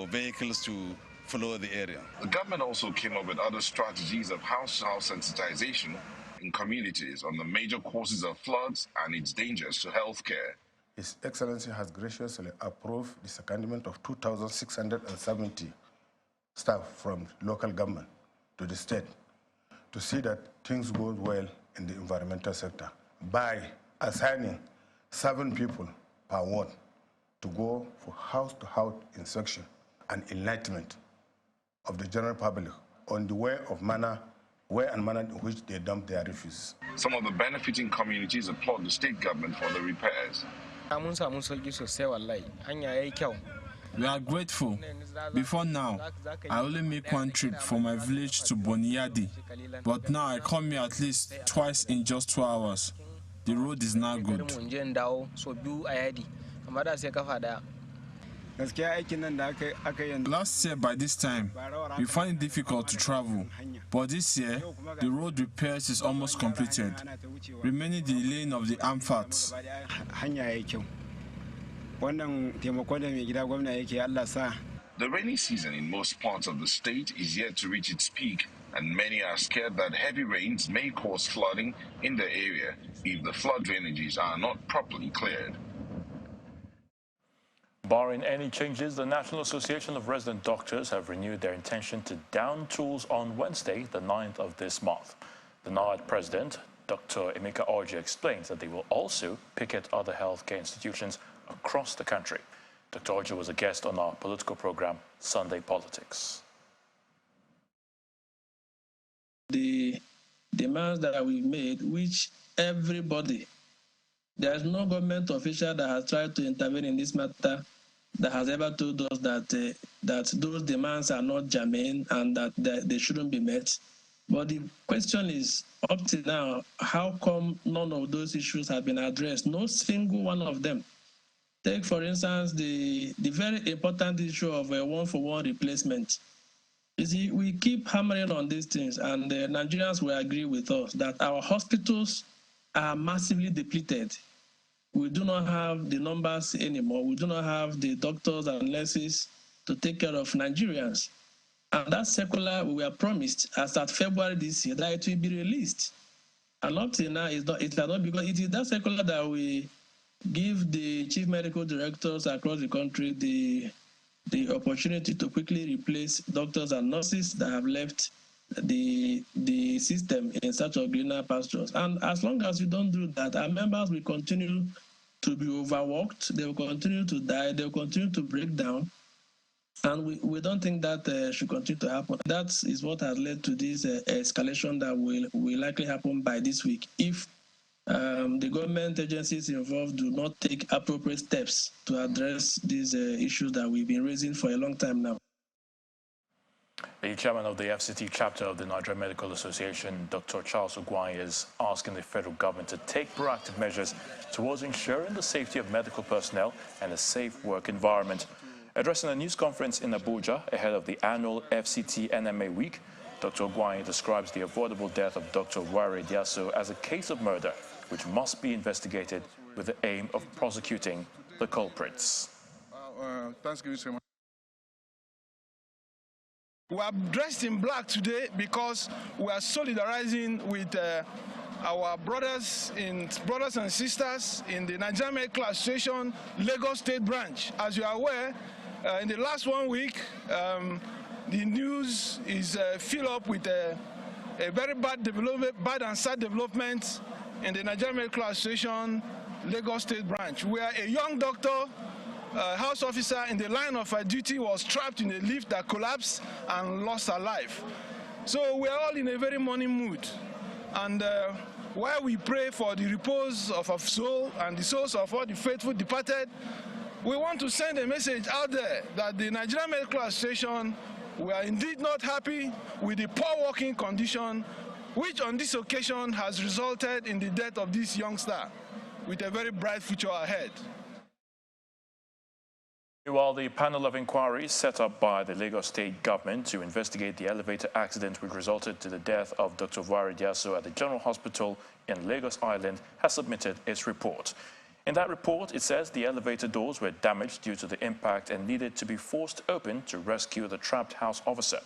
vehicles to flow the area. The government also came up with other strategies of house-to-house sensitization in communities on the major causes of floods and its dangers to healthcare. His Excellency has graciously approved the secondment of 2,670 staff from local government to the state to see that things go well in the environmental sector by assigning 7 people per ward to go for house-to-house inspection and enlightenment of the general public on the way and manner in which they dump their refuse. Some of the benefiting communities applaud the state government for the repairs. We are grateful. Before now, I only make 1 trip from my village to Boniyadi, but now I come here at least twice in just 2 hours. The road is now good. Last year by this time, we found it difficult to travel, but this year, the road repairs is almost completed, remaining the lane of the AMFATs. The rainy season in most parts of the state is yet to reach its peak, and many are scared that heavy rains may cause flooding in the area if the flood drainages are not properly cleared. Barring any changes, the National Association of Resident Doctors have renewed their intention to down tools on Wednesday, the 9th of this month. The NARD president, Dr. Emeka Orji, explains that they will also picket other healthcare institutions across the country. Dr. Orji was a guest on our political program, Sunday Politics. The demands that we've made, which everybody, there is no government official that has tried to intervene in this matter that has ever told us that those demands are not germane and that they shouldn't be met. But the question is, up to now, how come none of those issues have been addressed? No single one of them. Take, for instance, the very important issue of a one-for-one replacement. You see, we keep hammering on these things, and the Nigerians will agree with us that our hospitals are massively depleted. We do not have the numbers anymore. We do not have the doctors and nurses to take care of Nigerians. And that circular we were promised as at February this year that it will be released. And up till now, it's not because it is that circular that we give the chief medical directors across the country the opportunity to quickly replace doctors and nurses that have left the system in search of greener pastures. And as long as you don't do that, our members will continue to be overworked, they will continue to die, they will continue to break down, and we don't think that should continue to happen. That is what has led to this escalation that will likely happen by this week if the government agencies involved do not take appropriate steps to address these issues that we've been raising for a long time now. The chairman of the FCT chapter of the Niger Medical Association, Dr. Charles Ogwai, is asking the federal government to take proactive measures towards ensuring the safety of medical personnel and a safe work environment. Addressing a news conference in Abuja ahead of the annual FCT NMA week, Dr. Ogwai describes the avoidable death of Dr. Ware Diaso as a case of murder, which must be investigated with the aim of prosecuting the culprits. Thanks so much. We are dressed in black today because we are solidarizing with our brothers and sisters in the Niger Medical Association Lagos State branch. As you are aware, in the last 1 week, the news is filled up with a very bad and sad development in the Niger Medical Association Lagos State branch, where a young doctor, house officer in the line of her duty, was trapped in a lift that collapsed and lost her life. So we are all in a very mourning mood. And while we pray for the repose of our soul and the souls of all the faithful departed, we want to send a message out there that the Nigerian Medical Association, we are indeed not happy with the poor working condition, which on this occasion has resulted in the death of this youngster with a very bright future ahead. While the panel of inquiry set up by the Lagos State government to investigate the elevator accident which resulted to the death of Dr. Wari Diaso at the General Hospital in Lagos Island has submitted its report. In that report, it says the elevator doors were damaged due to the impact and needed to be forced open to rescue the trapped house officer.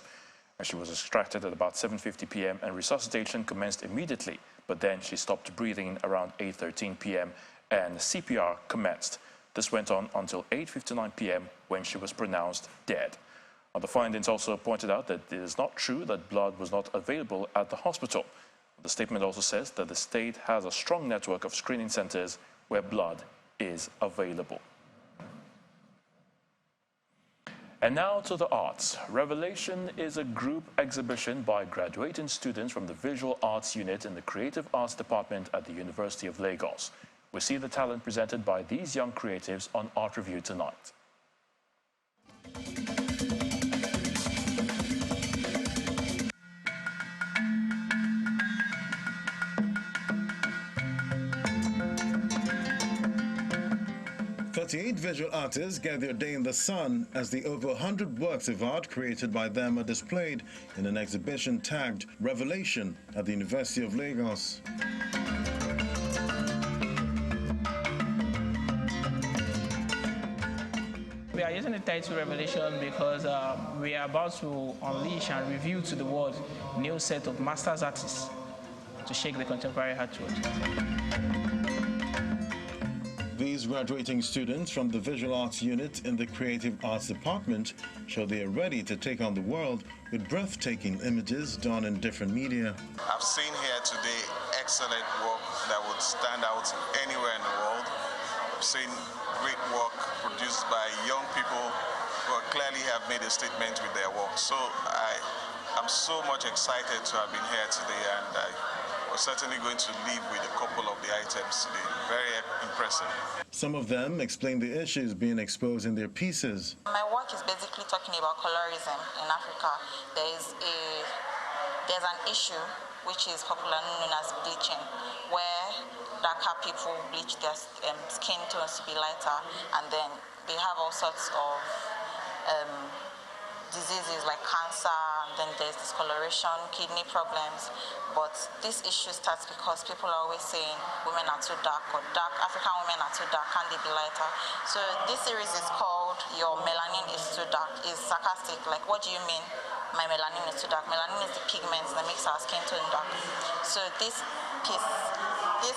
She was extracted at about 7:50 p.m. and resuscitation commenced immediately, but then she stopped breathing around 8:13 p.m. and CPR commenced. This went on until 8:59 p.m. when she was pronounced dead. The findings also pointed out that it is not true that blood was not available at the hospital. The statement also says that the state has a strong network of screening centers where blood is available. And now to the arts. Revelation is a group exhibition by graduating students from the Visual Arts Unit in the Creative Arts Department at the University of Lagos. We see the talent presented by these young creatives on Art Review tonight. Visual artists get their day in the sun as the over 100 works of art created by them are displayed in an exhibition tagged Revelation at the University of Lagos. We are using the title Revelation because we are about to unleash and reveal to the world a new set of masters artists to shake the contemporary art world. These graduating students from the Visual Arts Unit in the Creative Arts Department show they are ready to take on the world with breathtaking images done in different media. I've seen here today excellent work that would stand out anywhere in the world. I've seen great work produced by young people who clearly have made a statement with their work. So I'm so much excited to have been here today, and we're certainly going to leave with a couple of the items today. Very impressive. Some of them explain the issues being exposed in their pieces. My work is basically talking about colorism in Africa. There's an issue which is popularly known as bleaching, where darker people bleach their skin tones to be lighter, and then they have all sorts of diseases like cancer, and then there's discoloration, kidney problems. But this issue starts because people are always saying women are too dark, or African women are too dark, can they be lighter? So this series is called Your Melanin is Too Dark. It's sarcastic, like, what do you mean my melanin is too dark? Melanin is the pigment that makes our skin tone dark. So this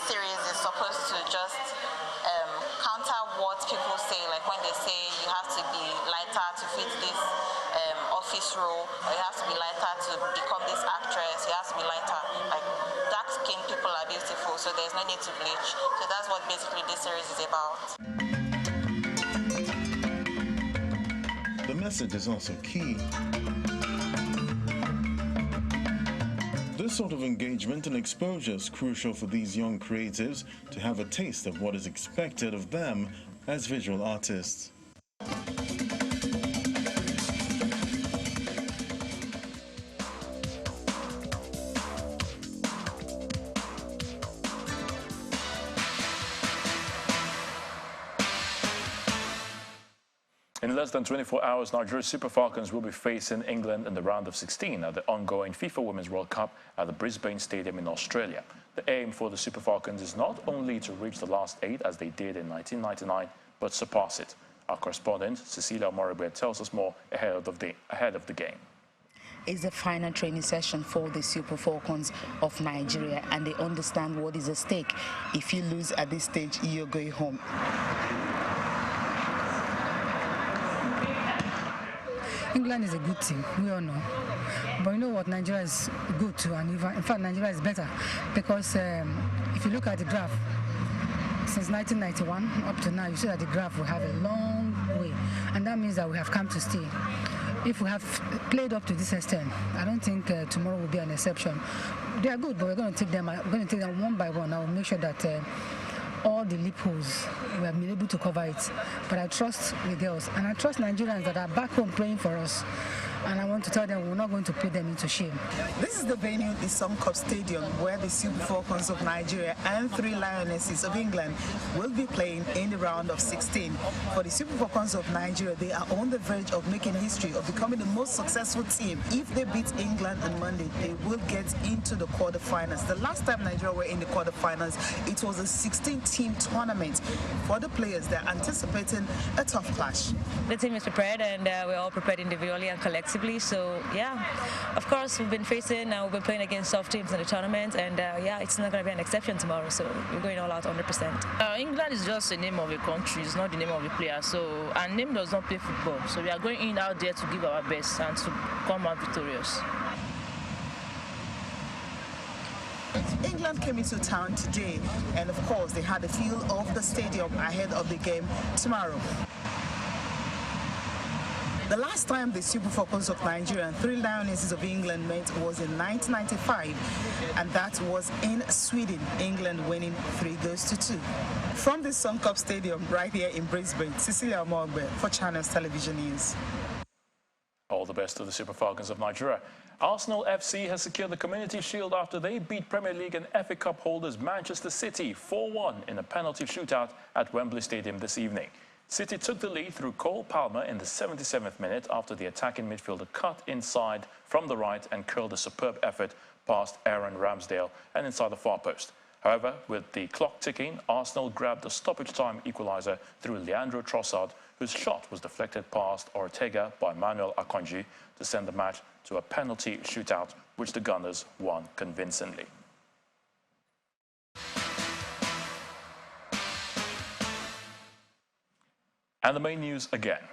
series is supposed to just counter what people say, like when they say you have to be lighter to fit this office role, or you have to be lighter to become this actress, you have to be lighter. Like, dark-skinned people are beautiful, so there's no need to bleach. So that's what basically this series is about. The message is also key. This sort of engagement and exposure is crucial for these young creatives to have a taste of what is expected of them as visual artists. In less than 24 hours, Nigeria's Super Falcons will be facing England in the round of 16 at the ongoing FIFA Women's World Cup at the Brisbane Stadium in Australia. The aim for the Super Falcons is not only to reach the last 8 as they did in 1999, but surpass it. Our correspondent, Cecilia Moribwe, tells us more ahead of the game. is the final training session for the Super Falcons of Nigeria, and they understand what is at stake. If you lose at this stage, you're going home. England is a good team, we all know. But you know what, Nigeria is good too, and in fact Nigeria is better, because if you look at the graph, since 1991 up to now, you see that the graph will have a long way, and that means that we have come to stay. If we have played up to this extent, I don't think tomorrow will be an exception. They are good, but we're going to take them one by one. I will make sure that all the loopholes, we have been able to cover it. But I trust the girls, and I trust Nigerians that are back home praying for us. And I want to tell them we're not going to put them into shame. This is the venue, the Sun Cup Stadium, where the Super Falcons of Nigeria and 3 Lionesses of England will be playing in the round of 16. For the Super Falcons of Nigeria, they are on the verge of making history, of becoming the most successful team. If they beat England on Monday, they will get into the quarterfinals. The last time Nigeria were in the quarterfinals, it was a 16-team tournament. For the players, they're anticipating a tough clash. The team is prepared, and we're all prepared individually and collectively. So yeah, of course we've been playing against soft teams in the tournament, and yeah, it's not going to be an exception tomorrow. So we're going all out 100%. England is just the name of a country; it's not the name of a player. So our name does not play football. So we are going out there to give our best and to come out victorious. England came into town today, and of course they had a feel of the stadium ahead of the game tomorrow. The last time the Super Falcons of Nigeria and 3 Lionesses of England met was in 1995, and that was in Sweden, England winning 3-2. From the Sun Cup Stadium right here in Brisbane, Cecilia Mogbe for Channels Television News. All the best to the Super Falcons of Nigeria. Arsenal FC has secured the Community Shield after they beat Premier League and FA Cup holders Manchester City 4-1 in a penalty shootout at Wembley Stadium this evening. City took the lead through Cole Palmer in the 77th minute after the attacking midfielder cut inside from the right and curled a superb effort past Aaron Ramsdale and inside the far post. However, with the clock ticking, Arsenal grabbed the stoppage time equaliser through Leandro Trossard, whose shot was deflected past Ortega by Manuel Akanji to send the match to a penalty shootout, which the Gunners won convincingly. And the main news again.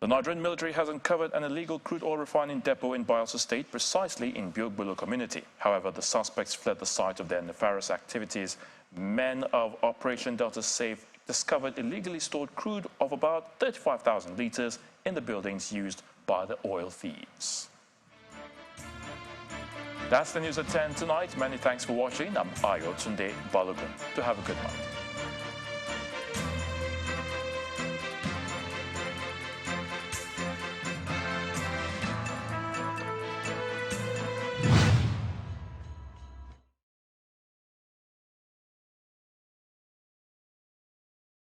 The Nigerian military has uncovered an illegal crude oil refining depot in Bayelsa State, precisely in Biogbolo community. However, the suspects fled the site of their nefarious activities. Men of Operation Delta Safe discovered illegally stored crude of about 35,000 litres in the buildings used by the oil thieves. That's the news at 10 tonight. Many thanks for watching. I'm Ayo Tunde Balogun. To have a good night.